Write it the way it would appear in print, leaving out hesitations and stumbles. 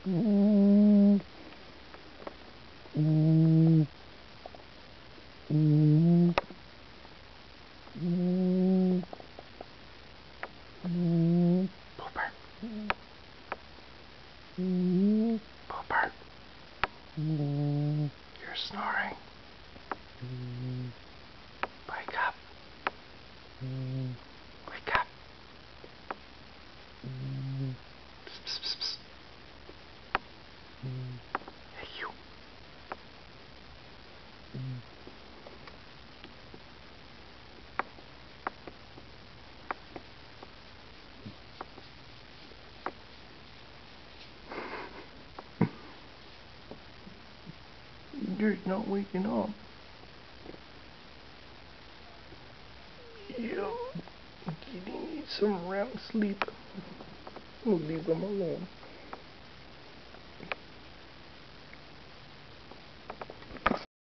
Pooper. Pooper. You're snoring. Wake up. Wake up. Psst, psst, psst, psst. Hey, you. You're not waking up. You need some REM sleep. We'll leave them alone.